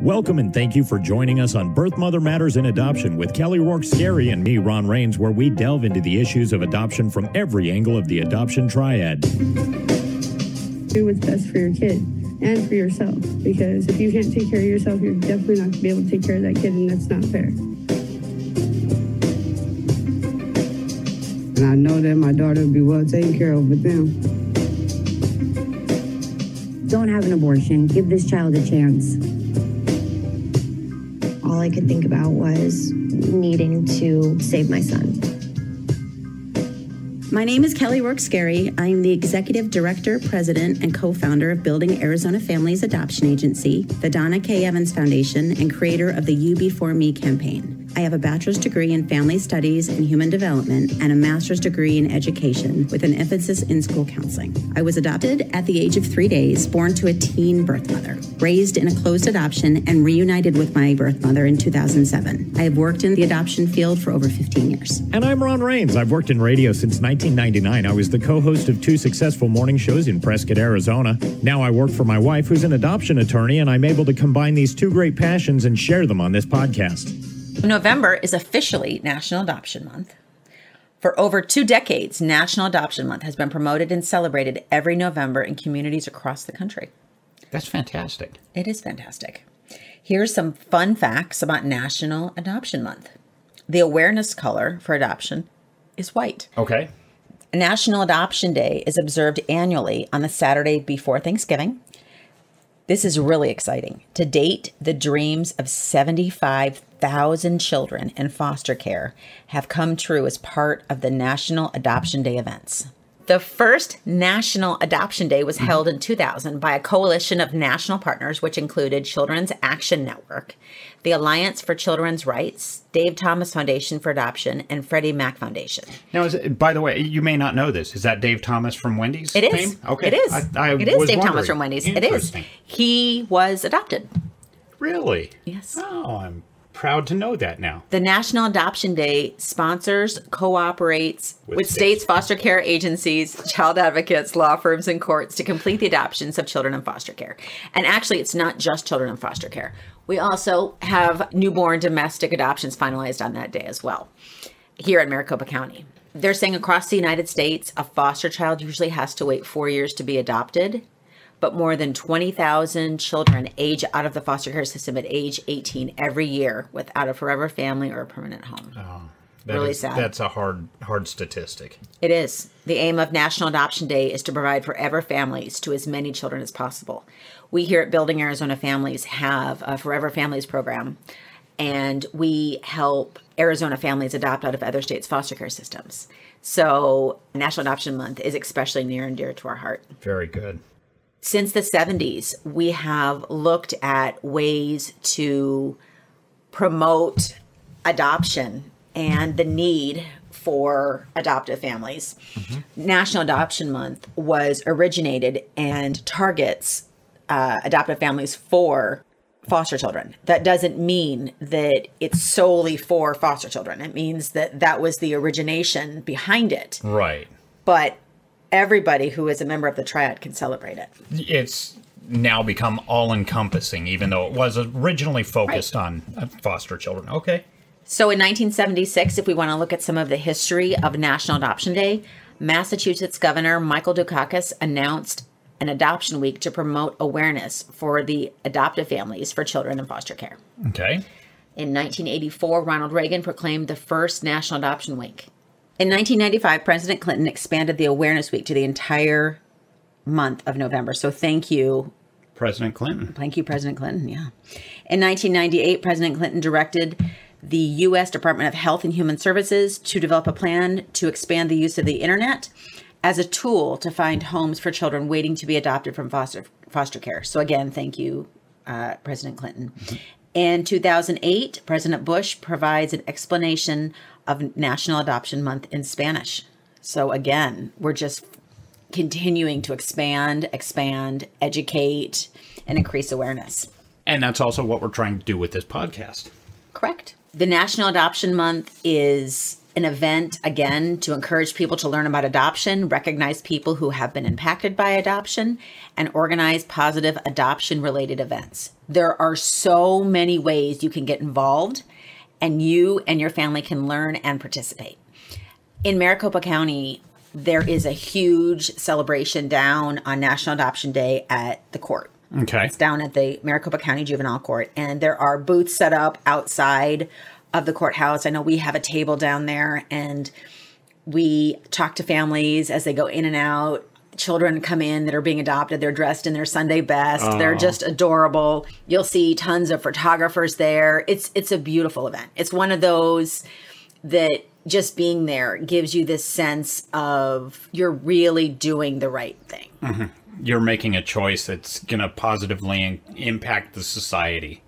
Welcome and thank you for joining us on Birth Mother Matters in Adoption with Kelly Rourke-Scary and me, Ron Rains, where we delve into the issues of adoption from every angle of the adoption triad. Do what's best for your kid and for yourself, because if you can't take care of yourself, you're definitely not going to be able to take care of that kid, and that's not fair. And I know that my daughter will be well taken care of with them. Don't have an abortion. Give this child a chance. All I could think about was needing to save my son. My name is Kelly Rourke-Scary. I'm the Executive Director, President, and co-founder of Building Arizona Families Adoption Agency, the Donna K. Evans Foundation, and creator of the You Before Me campaign. I have a bachelor's degree in family studies and human development and a master's degree in education with an emphasis in school counseling. I was adopted at the age of 3 days, born to a teen birth mother, raised in a closed adoption, and reunited with my birth mother in 2007. I have worked in the adoption field for over 15 years. And I'm Ron Rains. I've worked in radio since 1999. I was the co-host of 2 successful morning shows in Prescott, Arizona. Now I work for my wife, who's an adoption attorney, and I'm able to combine these 2 great passions and share them on this podcast. November is officially National Adoption Month. For over 2 decades, National Adoption Month has been promoted and celebrated every November in communities across the country. That's fantastic. It is fantastic. Here's some fun facts about National Adoption Month. The awareness color for adoption is white. Okay. National Adoption Day is observed annually on the Saturday before Thanksgiving. This is really exciting. To date, the dreams of 75,000 children in foster care have come true as part of the National Adoption Day events. The first National Adoption Day was held in 2000 by a coalition of national partners, which included Children's Action Network, the Alliance for Children's Rights, Dave Thomas Foundation for Adoption, and Freddie Mac Foundation. Now, by the way, you may not know this. Is that Dave Thomas from Wendy's? It is. Fame? Okay. It is. It is Dave Thomas from Wendy's. It is. He was adopted. Really? Yes. Oh, I'm proud to know that now. The National Adoption Day sponsors, cooperates with states, foster care agencies, child advocates, law firms, and courts to complete the adoptions of children in foster care. And actually, it's not just children in foster care. We also have newborn domestic adoptions finalized on that day as well, here in Maricopa County. They're saying across the United States, a foster child usually has to wait 4 years to be adopted, but more than 20,000 children age out of the foster care system at age 18 every year without a forever family or a permanent home. Oh, really sad. That's a hard statistic. It is. The aim of National Adoption Day is to provide forever families to as many children as possible. We here at Building Arizona Families have a Forever Families program, and we help Arizona families adopt out of other states' foster care systems. So National Adoption Month is especially near and dear to our heart. Very good. Since the 70s, we have looked at ways to promote adoption and the need for adoptive families. National Adoption Month was originated and targets adoptive families for foster children. That doesn't mean that it's solely for foster children. It means that that was the origination behind it. Right. But everybody who is a member of the triad can celebrate it. It's now become all-encompassing, even though it was originally focused on foster children. Okay. So in 1976, if we want to look at some of the history of National Adoption Day, Massachusetts Governor Michael Dukakis announced an adoption week to promote awareness for the adoptive families for children in foster care. Okay. In 1984, Ronald Reagan proclaimed the first National Adoption Week. In 1995, President Clinton expanded the Awareness Week to the entire month of November. So thank you, President Clinton. Thank you, President Clinton. Yeah. In 1998, President Clinton directed the U.S. Department of Health and Human Services to develop a plan to expand the use of the internet as a tool to find homes for children waiting to be adopted from foster care. So again, thank you, President Clinton. In 2008, President Bush provides an explanation of National Adoption Month in Spanish. So again, we're just continuing to expand, educate, and increase awareness. And that's also what we're trying to do with this podcast. Correct. The National Adoption Month is an event, again, to encourage people to learn about adoption, recognize people who have been impacted by adoption, and organize positive adoption-related events. There are so many ways you can get involved, and you and your family can learn and participate. In Maricopa County, there is a huge celebration down on National Adoption Day at the court. Okay. It's down at the Maricopa County Juvenile Court, and there are booths set up outside of the courthouse. I know we have a table down there, and we talk to families as they go in and out. Children come in that are being adopted. They're dressed in their Sunday best. They're just adorable. You'll see tons of photographers there. It's a beautiful event. It's one of those that just being there gives you this sense of you're really doing the right thing. Mm-hmm. You're making a choice that's going to positively impact the society.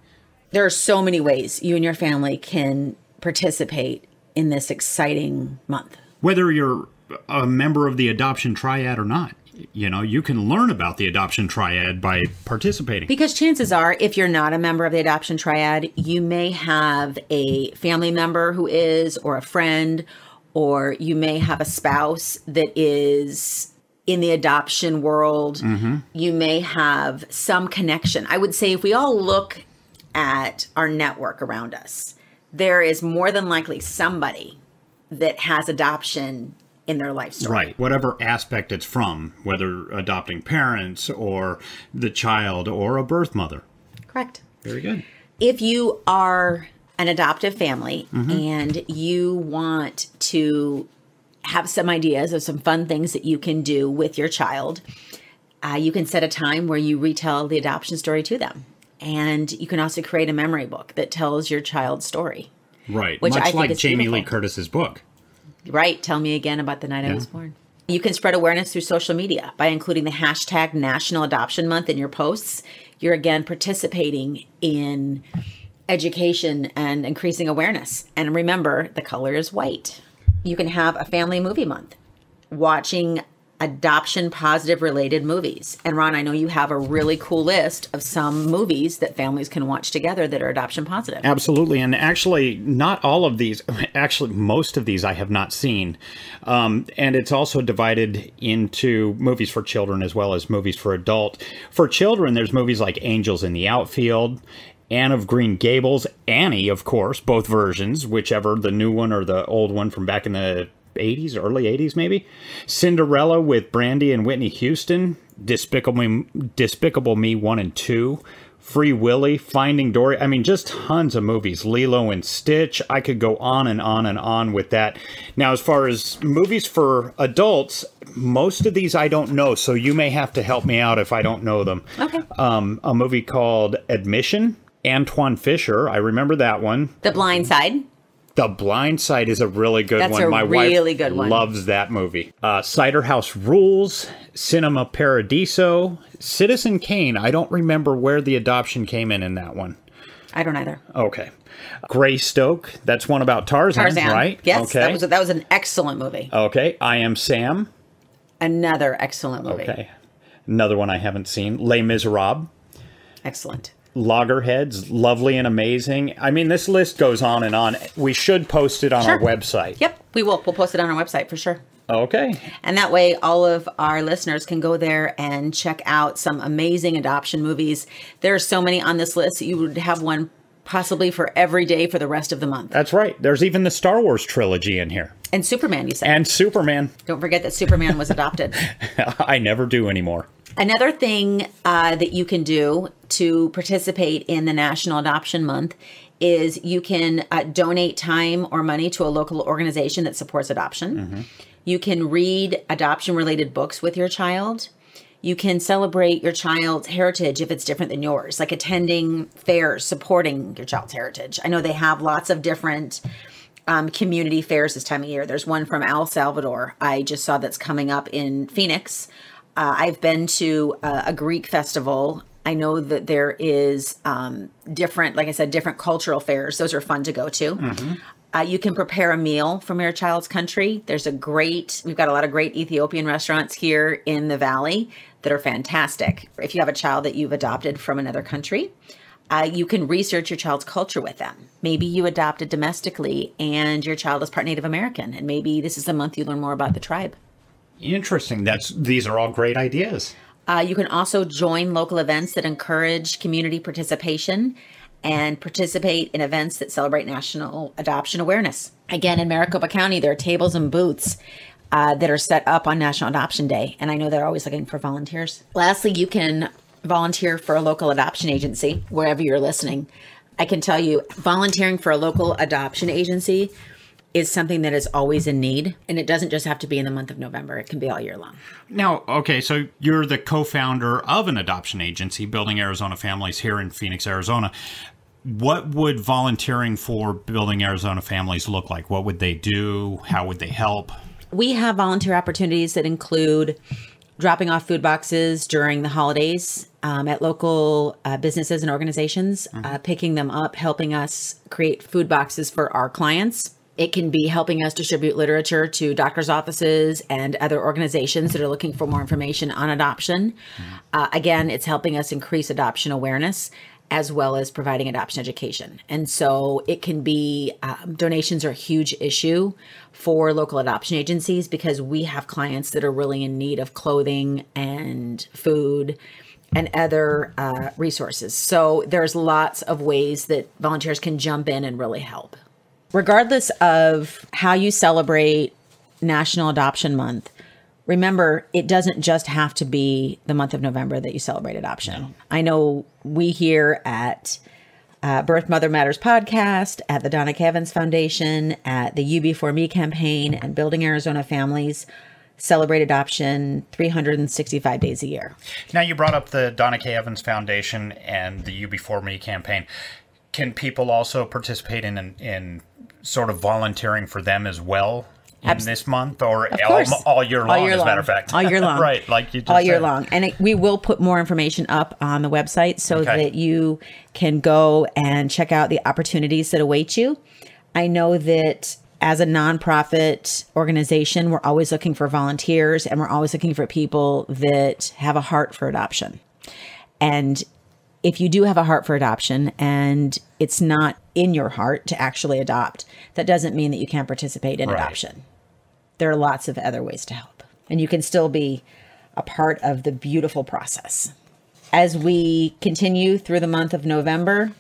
There are so many ways you and your family can participate in this exciting month. Whether you're a member of the adoption triad or not, you know, you can learn about the adoption triad by participating. Because chances are, if you're not a member of the adoption triad, you may have a family member who is, or a friend, or you may have a spouse that is in the adoption world. Mm-hmm. You may have some connection. I would say if we all look at our network around us, there is more than likely somebody that has adoption in their life story. Right. Whatever aspect it's from, whether adopting parents or the child or a birth mother. Correct. Very good. If you are an adoptive family and you want to have some ideas of some fun things that you can do with your child, you can set a time where you retell the adoption story to them. And you can also create a memory book that tells your child's story. Right. Which Much I like think is Jamie beautiful. Lee Curtis's book. Right. Tell me again about the night I was born. You can spread awareness through social media by including the hashtag National Adoption Month in your posts. You're again participating in education and increasing awareness. And remember, the color is white. You can have a family movie month, watching adoption positive related movies. And Ron, I know you have a really cool list of some movies that families can watch together that are adoption positive. Absolutely. And actually, not all of these, actually, most of these I have not seen. And it's also divided into movies for children as well as movies for adult. For children, there's movies like Angels in the Outfield, Anne of Green Gables, Annie, of course, both versions, whichever, the new one or the old one from back in the 80s, early 80s maybe. Cinderella with Brandy and Whitney Houston, Despicable Me 1 and 2, Free Willy, Finding Dory. I mean, just tons of movies. Lilo and Stitch. I could go on and on and on with that. Now, as far as movies for adults, most of these I don't know, so you may have to help me out if I don't know them. Okay. A movie called Admission, Antoine Fisher. I remember that one. The Blind Side. The Blind Side is a really good one. That's a really good one. Loves that movie. Cider House Rules, Cinema Paradiso, Citizen Kane. I don't remember where the adoption came in that one. I don't either. Okay. Greystoke. That's one about Tarzan, right? Yes. Okay. That was an excellent movie. Okay. I Am Sam. Another excellent movie. Okay. Another one I haven't seen. Les Miserables. Excellent. Loggerheads, Lovely and Amazing. I mean, this list goes on and on. We should post it on our website. Yep, we will. We'll post it on our website for sure. Okay. And that way, all of our listeners can go there and check out some amazing adoption movies. There are so many on this list that you would have one possibly for every day for the rest of the month. That's right. There's even the Star Wars trilogy in here. And Superman, you said. And Superman. Don't forget that Superman was adopted. I never do anymore. Another thing that you can do to participate in the National Adoption Month is you can donate time or money to a local organization that supports adoption. Mm-hmm. You can read adoption-related books with your child. You can celebrate your child's heritage if it's different than yours, like attending fairs, supporting your child's heritage. I know they have lots of different community fairs this time of year. There's one from El Salvador I just saw that's coming up in Phoenix. I've been to a Greek festival. I know that there is different, like I said, different cultural fairs. Those are fun to go to. Mm-hmm. You can prepare a meal from your child's country. We've got a lot of great Ethiopian restaurants here in the Valley that are fantastic. If you have a child that you've adopted from another country, You can research your child's culture with them. Maybe you adopted domestically and your child is part Native American, and maybe this is the month you learn more about the tribe. Interesting. These are all great ideas. You can also join local events that encourage community participation and participate in events that celebrate National Adoption Awareness. Again, in Maricopa County, there are tables and booths that are set up on National Adoption Day, and I know they're always looking for volunteers. Lastly, you can volunteer for a local adoption agency wherever you're listening. I can tell you, volunteering for a local adoption agency is something that is always in need, and it doesn't just have to be in the month of November. It can be all year long. Now, okay, so you're the co-founder of an adoption agency, Building Arizona Families, here in Phoenix, Arizona. What would volunteering for Building Arizona Families look like? What would they do? How would they help? We have volunteer opportunities that include dropping off food boxes during the holidays at local businesses and organizations, picking them up, helping us create food boxes for our clients. It can be helping us distribute literature to doctors' offices and other organizations that are looking for more information on adoption. Again, it's helping us increase adoption awareness as well as providing adoption education. And so it can be, donations are a huge issue for local adoption agencies because we have clients that are really in need of clothing and food and other resources. So there's lots of ways that volunteers can jump in and really help. Regardless of how you celebrate National Adoption Month, remember, it doesn't just have to be the month of November that you celebrate adoption. No. I know we here at Birth Mother Matters podcast, at the Donna K. Evans Foundation, at the You Before Me campaign, and Building Arizona Families celebrate adoption 365 days a year. Now, you brought up the Donna K. Evans Foundation and the You Before Me campaign. Can people also participate in sort of volunteering for them as well in this month, or all year long, as a matter of fact? All year long. Right, like you just all year said. long. And we will put more information up on the website so that you can go and check out the opportunities that await you. I know that as a nonprofit organization, we're always looking for volunteers, and we're always looking for people that have a heart for adoption. And if you do have a heart for adoption and it's not in your heart to actually adopt, that doesn't mean that you can't participate in adoption. There are lots of other ways to help, and you can still be a part of the beautiful process. As we continue through the month of November,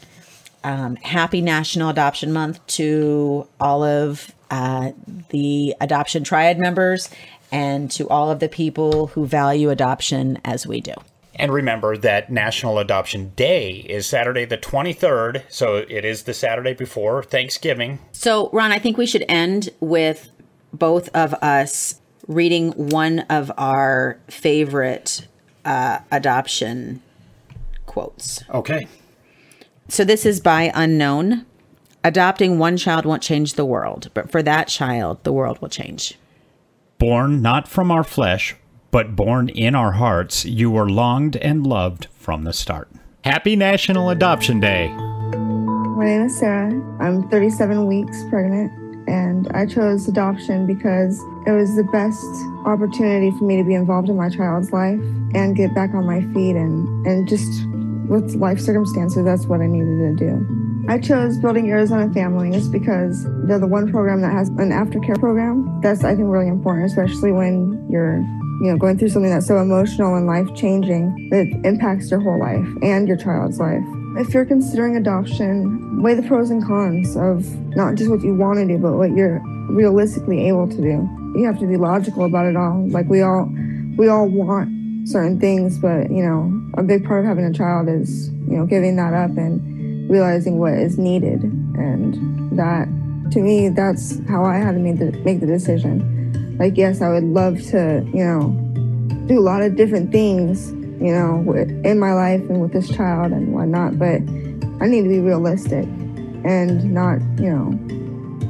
happy National Adoption Month to all of the Adoption Triad members and to all of the people who value adoption as we do. And remember that National Adoption Day is Saturday the 23rd, so it is the Saturday before Thanksgiving. So, Ron, I think we should end with both of us reading one of our favorite adoption quotes. Okay. So this is by Unknown. Adopting one child won't change the world, but for that child, the world will change. Born not from our flesh, but born in our hearts, you were longed and loved from the start. Happy National Adoption Day. My name is Sarah. I'm 37 weeks pregnant, and I chose adoption because it was the best opportunity for me to be involved in my child's life and get back on my feet, and just with life circumstances, that's what I needed to do. I chose Building Arizona Families because they're the one program that has an aftercare program. That's, I think, really important, especially when you're going through something that's so emotional and life-changing that impacts your whole life and your child's life. If you're considering adoption, weigh the pros and cons of not just what you want to do, but what you're realistically able to do. You have to be logical about it all. Like we all want certain things, but a big part of having a child is giving that up and realizing what is needed. And that, to me, that's how I had to make the decision. Like, yes, I would love to, do a lot of different things, in my life and with this child and whatnot, but I need to be realistic and not,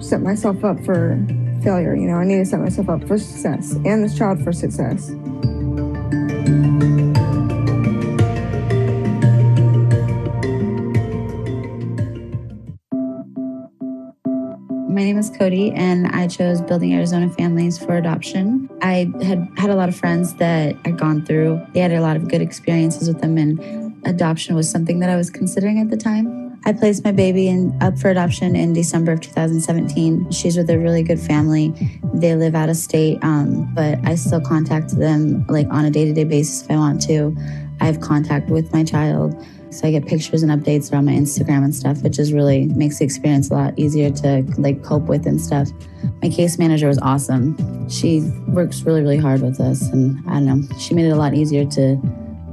set myself up for failure. I need to set myself up for success and this child for success. My name is Cody, and I chose Building Arizona Families for adoption. I had a lot of friends that I'd gone through. They had a lot of good experiences with them, and adoption was something that I was considering at the time. I placed my baby up for adoption in December of 2017. She's with a really good family. They live out of state, but I still contact them like on a day-to-day basis if I want to. I have contact with my child, so I get pictures and updates around my Instagram and stuff, which just really makes the experience a lot easier to like cope with and stuff. My case manager was awesome. She works really, really hard with us, and I don't know, she made it a lot easier to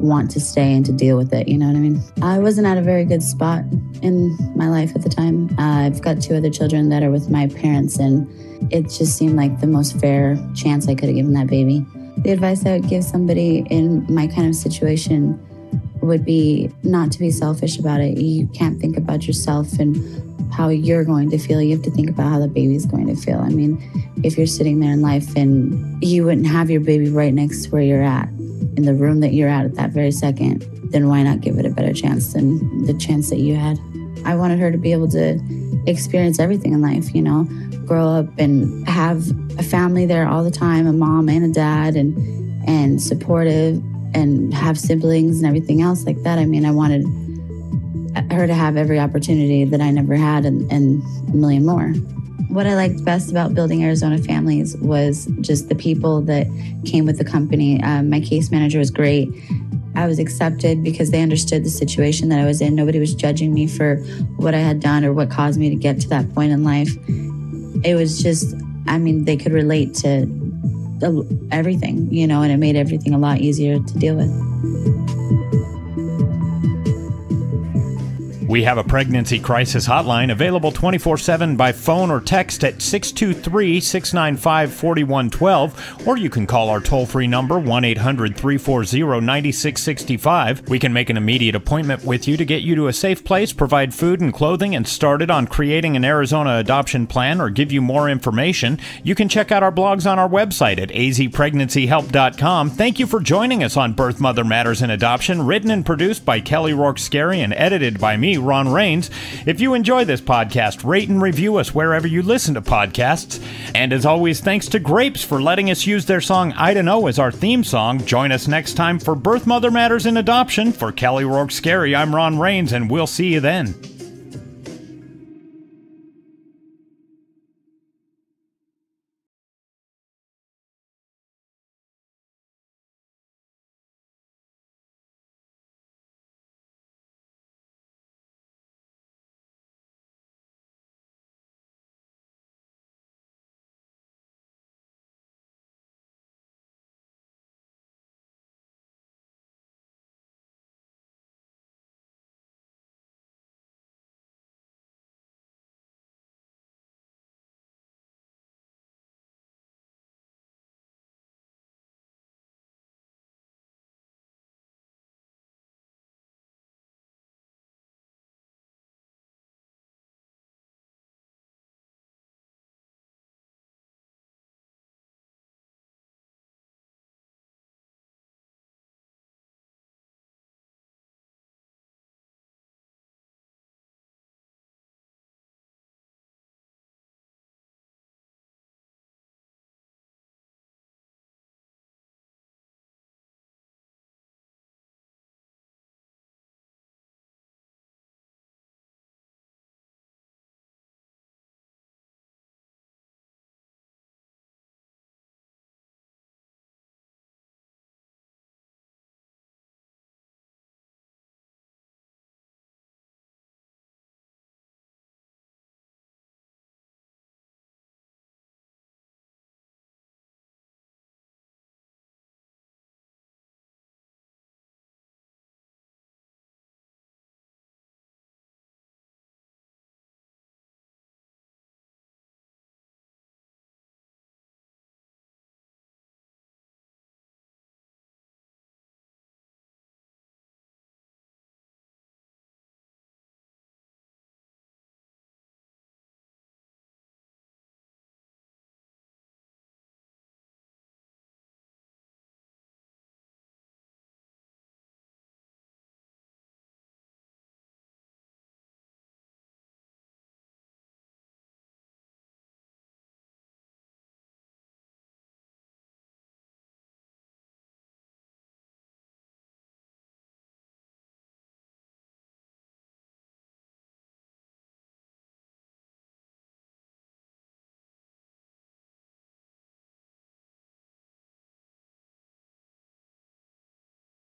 want to stay and to deal with it, you know what I mean? I wasn't at a very good spot in my life at the time. I've got 2 other children that are with my parents, and it just seemed like the most fair chance I could have given that baby. The advice I would give somebody in my kind of situation would be not to be selfish about it. You can't think about yourself and how you're going to feel. You have to think about how the baby's going to feel. I mean, if you're sitting there in life and you wouldn't have your baby right next to where you're at, in the room that you're at that very second, then why not give it a better chance than the chance that you had? I wanted her to be able to experience everything in life, you know, grow up and have a family there all the time, a mom and a dad, and supportive, and have siblings and everything else like that. I mean, I wanted her to have every opportunity that I never had, and a million more. What I liked best about Building Arizona Families was just the people that came with the company. My case manager was great. I was accepted because they understood the situation that I was in. Nobody was judging me for what I had done or what caused me to get to that point in life. It was just, I mean, they could relate to everything, you know, and it made everything a lot easier to deal with. We have a pregnancy crisis hotline available 24/7 by phone or text at 623-695-4112, or you can call our toll-free number 1-800-340-9665. We can make an immediate appointment with you to get you to a safe place, provide food and clothing, and started on creating an Arizona adoption plan or give you more information. You can check out our blogs on our website at azpregnancyhelp.com. Thank you for joining us on Birth, Mother Matters, and Adoption, written and produced by Kelly Rourke Scary and edited by me, Ron Rains. If you enjoy this podcast, rate and review us wherever you listen to podcasts. And as always, thanks to Grapes for letting us use their song I Don't Know as our theme song. Join us next time for Birth, Mother Matters, and Adoption. For Kelly Rourke Scary, I'm Ron Rains, and we'll see you then.